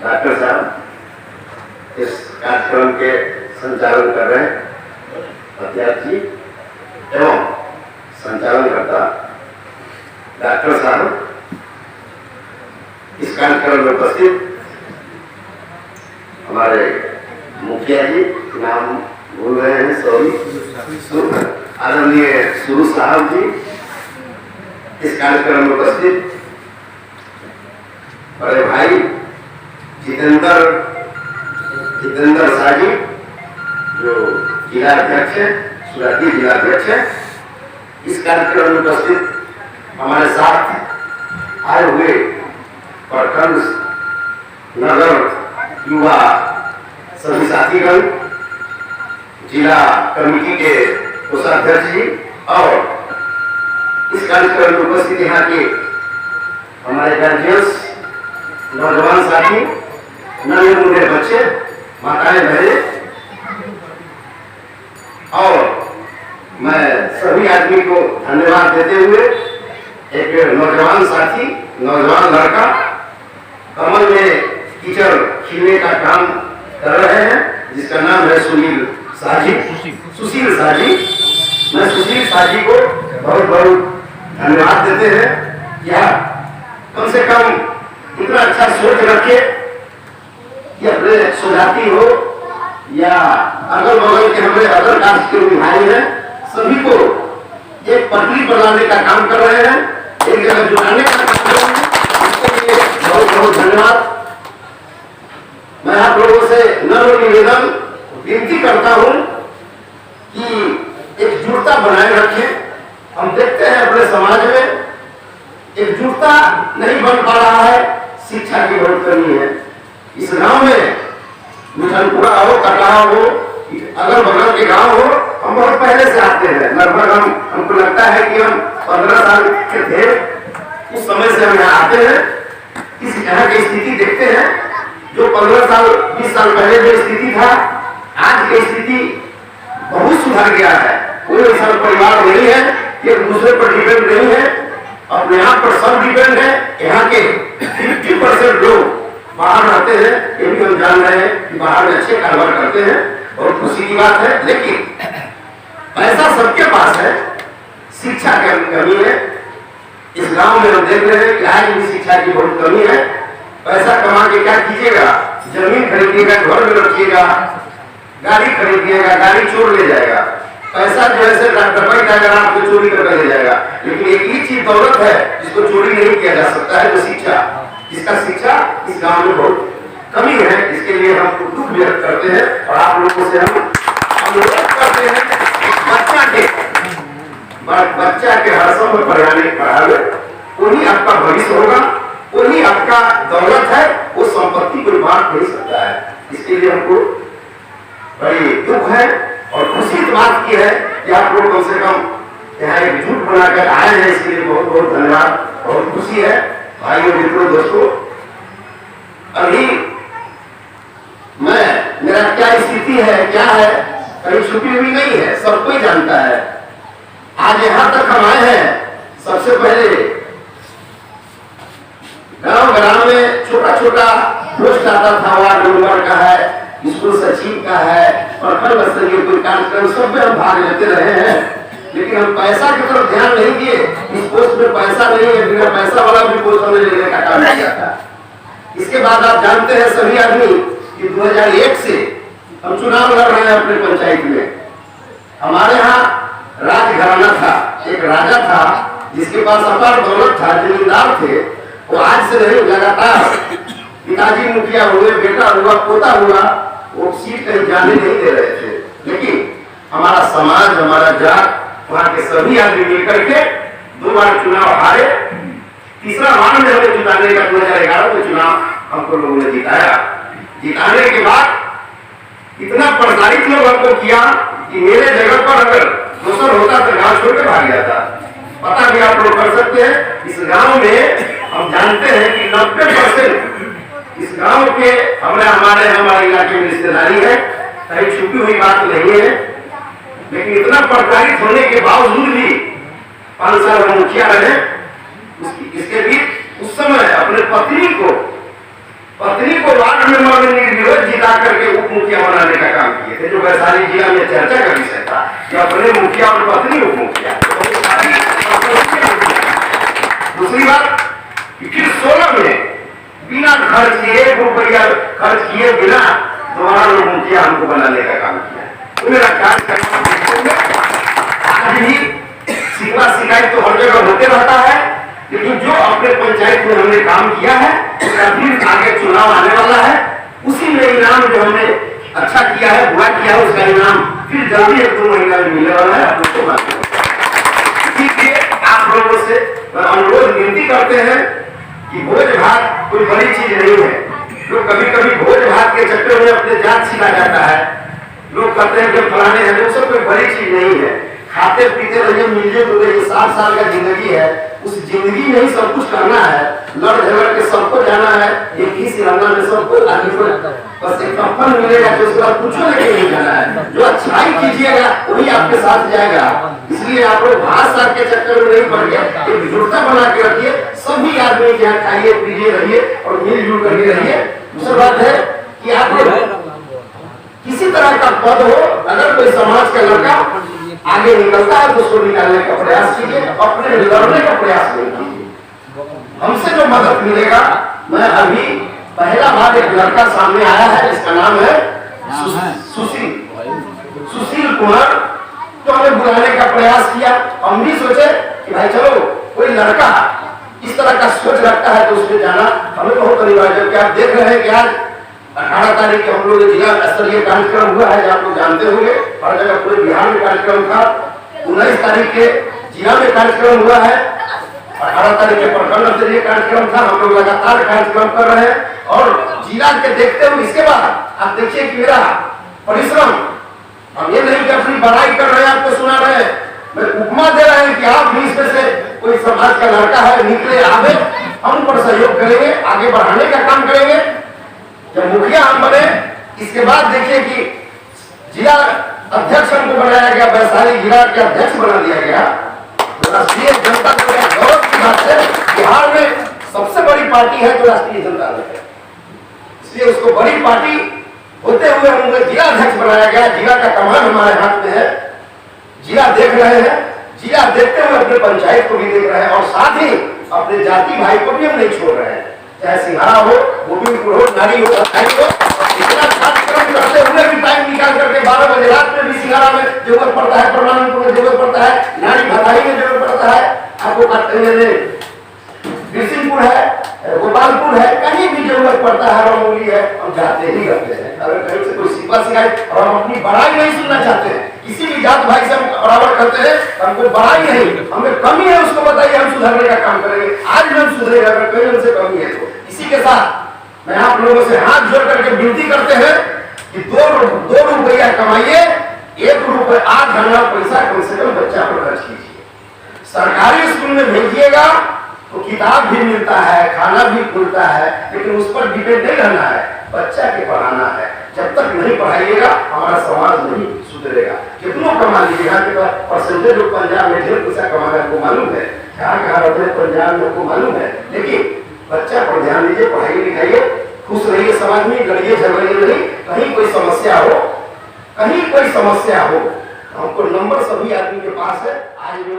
Doctor साहब इस कार्यक्रम के संचालन कर रहे हैं, अध्यक्ष जी एवं संचालनकर्ता डॉक्टर साहब, इस कार्यक्रम में उपस्थित हमारे मुखिया जी, नाम भूल रहे हैं, सॉरी, आदरणीय सुरू साहब जी, इस कार्यक्रम में उपस्थित बड़े भाई जितेंद्र शाह जी, जो जिला अध्यक्ष है, सुराती जिला अध्यक्ष है, इस कार्यक्रम में उपस्थित हमारे साथ आए हुए प्रखंड नगर युवा सभी साथीगण, जिला कमेटी के कोषाध्यक्ष जी और इस कार्यक्रम में उपस्थित यहाँ के हमारे गार्जियंस, नौजवान साथी, नन्हे मुन्ने बच्चे, माताएं बहनें, और मैं सभी आदमी को धन्यवाद देते हुए एक नौजवान साथी, नौजवान लड़का कमल में कीचड़ खिलने का काम कर रहे हैं, जिसका नाम है सुशील शाह जी। मैं सुशील शाह जी को बहुत बहुत धन्यवाद देते हैं। या कम से कम इतना अच्छा सोच रखे कि अपने सुजाति हो या अगल बगल के हमारे अदर कास्ट के भाई हैं, सभी को एक पटरी पर लाने का काम कर रहे हैं, एक जगह जुटाने का काम कर रहे हैं। इसके लिए बहुत बहुत धन्यवाद। मैं आप लोगों से नम्र निवेदन विनती करता हूं कि एकजुटता बनाए रखें। हम देखते हैं अपने समाज में एकजुटता नहीं बन पा रहा है, शिक्षा की बहुत कमी है। इस गांव में मिठनपुरा हो, कटरा हो, अगल बगल के गांव हो, हम बहुत पहले से आते हैं। लगभग हमको लगता है कि हम 15 साल के थे, उस समय से हम यहाँ आते हैं। इस यहाँ की स्थिति देखते हैं, जो 15 साल 20 साल पहले जो स्थिति था, आज की स्थिति बहुत सुधर गया है। कोई ऐसा परिवार नहीं है कि एक दूसरे पर डिपेंड नहीं है, अपने आप पर सब डिपेंड है। यहाँ के 50% लोग बाहर रहते हैं, ये भी हम जान रहे हैं कि बाहर में अच्छे कारोबार करते हैं, और खुशी की बात है। लेकिन पैसा सबके पास है, शिक्षा की कमी है। इस गांव में हम देख रहे हैं कि आज भी शिक्षा की बहुत कमी है। पैसा कमा के क्या कीजिएगा? जमीन खरीदिएगा, घर में रखिएगा, गाड़ी खरीदिएगा, गाड़ी चोर ले जाएगा। पैसा जो है डकैत अगर आपको चोरी करके ले जाएगा। लेकिन एक ही चीज दौलत है जिसको चोरी नहीं किया जा सकता है, वो शिक्षा। जिसका शिक्षा इस गांव में बहुत कमी है, इसके लिए हम दुख व्यक्त करते हैं। और आप लोगों से हम अनुरोध करते हैं, बच्चा के हर समय पढ़ावे, वही आपका भविष्य होगा, वही आपका दौलत है, वो संपत्ति कोई बांट नहीं सकता है। इसके लिए हमको बड़ी दुख है और खुशी की बात की है कि आप लोग कम से कम यहाँ एकजुट बनाकर आए हैं। इसके लिए बहुत बहुत धन्यवाद, बहुत खुशी है। भाइयों, मित्रों, दोस्तों, अभी मेरा क्या स्थिति है, क्या है, कहीं छुपी हुई नहीं है, सब कोई जानता है। आज यहाँ तक हम आए हैं, सबसे पहले गांव में छोटा छोटा पोस्ट आता था, वार्ड मेंबर का है, स्कूल सचिव का है, प्रखंड स्तरीय कोई कार्यक्रम, सब में हम भाग लेते रहे हैं। लेकिन हम पैसा की तरफ ध्यान नहीं दिए। इस पोस्ट में पैसा नहीं है, बिना पैसा वाला भी पोस्ट हमें लेने का काम किया था। इसके बाद आप जानते हैं सभी आदमी कि 2001 से हम चुनाव लड़ रहे हैं अपने पंचायत में। हमारे यहाँ राजघराना था, एक राजा था जिसके पास अपार दौलत था, जमींदार थे। वो आज से नहीं, लगातार पिताजी मुखिया हुए, बेटा हुआ, पोता हुआ, वो सीट कहीं जाने नहीं दे रहे थे। लेकिन हमारा समाज, हमारा जात, वहां के सभी आदमी मिलकर के 2 बार चुनाव हारे। तीसरा बार में हमें जिताने का 2011 में चुनाव हमको लोगों ने जिताया। जिताने के बाद इतना प्रसारित लोग हमको किया कि मेरे जगह पर अगर दूसरा होता तो गांव छोड़ के भाग जाता। पता भी आप लोग कर सकते हैं, इस गांव में हम जानते हैं कि 90% इस गांव के हमारे इलाके में रिश्तेदारी है, कहीं छुपी हुई बात नहीं है। लेकिन इतना प्रताड़ित होने के बावजूद भी 5 साल मुखिया रहे। इसके बीच उस समय अपने पत्नी को पत्नी को वार्ड मेंबर में निर्विरोध जिता करके उप मुखिया बनाने का काम किए थे, जो वैशाली जिला में चर्चा का विषय था कि अपने मुखिया और पत्नी उप मुखिया। दूसरी बात, फिर 16 में बिना खर्च किए, 1 रुपया खर्च किए बिना दोबारा लोग मुखिया हमको बनाने का काम किया। तो मेरा कार्यक्रम आज भी शिकवा शिकायत तो हर जगह होते रहता है, लेकिन जो अपने पंचायत में हमने काम किया है उसका फिर आगे चुनाव आने वाला है, उसी में इनाम जो हमने अच्छा किया है, बुरा किया है, उसका इनाम फिर जल्दी 1-2 महीना में मिलने वाला है। आप लोग को बात इसलिए आप लोगों से अनुरोध विनती करते हैं कि भोज भात कोई बड़ी चीज नहीं है। लोग कभी कभी भोज भात के चक्कर में अपने जात छिला जाता है, लोग कहते हैं कि फलाने हैं, वो सब कोई बड़ी चीज नहीं है। खाते पीते रहिए, मिलते तो रहिए, 60 साल का जिंदगी है, उस जिंदगी में ही सब कुछ करना है, लड़ झगड़ के सबको जाना है, एक ही सिरंगा में सबको आदमी को बस एक कफन मिलेगा तो उसके बाद कुछ लेके नहीं जाना है। जो अच्छाई कीजिएगा वही आपके साथ जाएगा। इसलिए आप लोग भात साग के चक्कर में नहीं पड़ गए, एकजुटता बना के रखिए, सभी आदमी के यहाँ खाइए पीजिए रहिए और मिलजुल करके रहिए। दूसरी बात है कि आप लोग किसी तरह का पद हो, अगर कोई समाज का लड़का आगे निकलता है तो उसको निकालने का प्रयास कीजिए, अपने लड़ने का प्रयास नहीं कीजिए। हमसे जो मदद मिलेगा, मैं अभी पहला बार एक लड़का सामने आया है, इसका नाम है सुशील कुमार, तो हमें बुलाने का प्रयास किया। हम भी सोचे कि भाई चलो कोई लड़का इस तरह का सोच रखता है तो उसमें जाना हमें बहुत अनिवार्य है। आप देख रहे हैं कि आज 18 तारीख को हम लोग जिला स्तरीय कार्यक्रम हुआ है, आप लोग जानते होंगे, हर जगह पूरे बिहार में कार्यक्रम था। 19 तारीख के जिला में कार्यक्रम हुआ है, 18 तारीख के प्रखंड स्तरीय कार्यक्रम था। हम लोग लगातार कार्यक्रम कर रहे हैं और जिला के देखते हुए इसके बाद आप देखिए कि मेरा परिश्रम, हम ये नहीं कि अपनी बड़ाई कर रहे हैं, आपको सुना रहे हैं, मैं उपमा दे रहे हैं कि आप भी इसमें से कोई समाज का लड़का है निकले, आवे, हम पर सहयोग करेंगे, आगे बढ़ाने का काम करेंगे। जब मुखिया हम बने, इसके बाद देखिए कि जिला अध्यक्ष हमको बनाया गया, वैशाली जिला के अध्यक्ष बना दिया गया। राष्ट्रीय जनता दल गौरव की बात है, बिहार में सबसे बड़ी पार्टी है तो राष्ट्रीय जनता दल है, इसलिए उसको बड़ी पार्टी होते हुए हमको जिला अध्यक्ष बनाया गया। जिला का कमान हमारे हाथ में है, जिला देख रहे हैं, जिला देखते हुए अपने पंचायत को भी देख रहे हैं और साथ ही अपने जाति भाई को भी हम नहीं छोड़ रहे हैं, चाहे सिंघाड़ा हो, गोविंदपुर हो, नारी हो, इतना कार्यक्रम करते हुए भी टाइम निकाल करके 12 बजे रात में भी सिंघाड़ा में जरूरत पड़ता है, परमानंदपुर में जरूरत पड़ता है, नारी भताई में जरूरत पड़ता है, आपको बिरसिंहपुर है, गोपालपुर है, कहीं भी जरूरत पड़ता है, रमोली है, हम जाते ही रहते हैं। अगर कहीं से कोई शिकवा शिकायत और हम अपनी बड़ाई नहीं सुनना चाहते हैं, किसी भी जात भाई से हम बराबर करते हैं, हमको बड़ाई नहीं, हमें कमी है उसको बताइए, हम सुधारने का काम करेंगे। आज हम सुधरेगा, अगर कहीं हमसे कमी है तो। इसी के साथ मैं आप लोगों से हाथ जोड़ करके विनती करते हैं कि 2 रुपया कमाइए, 1 रुपया 8 आना पैसा कम से कम बच्चा पर खर्च कीजिए। सरकारी स्कूल में भेजिएगा तो किताब भी मिलता है, खाना भी खुलता है, लेकिन उस पर डिपेंड नहीं रहना है, बच्चा के पढ़ाना है। जब तक नहीं पढ़ाइएगा हमारा समाज नहीं सुधरेगा। कितनों कमा लीजिएगा, परसेंटेज लोग पंजाब में ढेर पैसा कमा रहे, आपको मालूम है, कहाँ रहते हैं पंजाब में, आपको मालूम है। लेकिन बच्चा पर ध्यान दीजिए, पढ़ाइए लिखाइए, खुश रहिए, समाज में लड़िए झगड़िए नहीं। कहीं कोई समस्या हो, कहीं कोई समस्या हो, हमको नंबर सभी आदमी के पास है, आज भी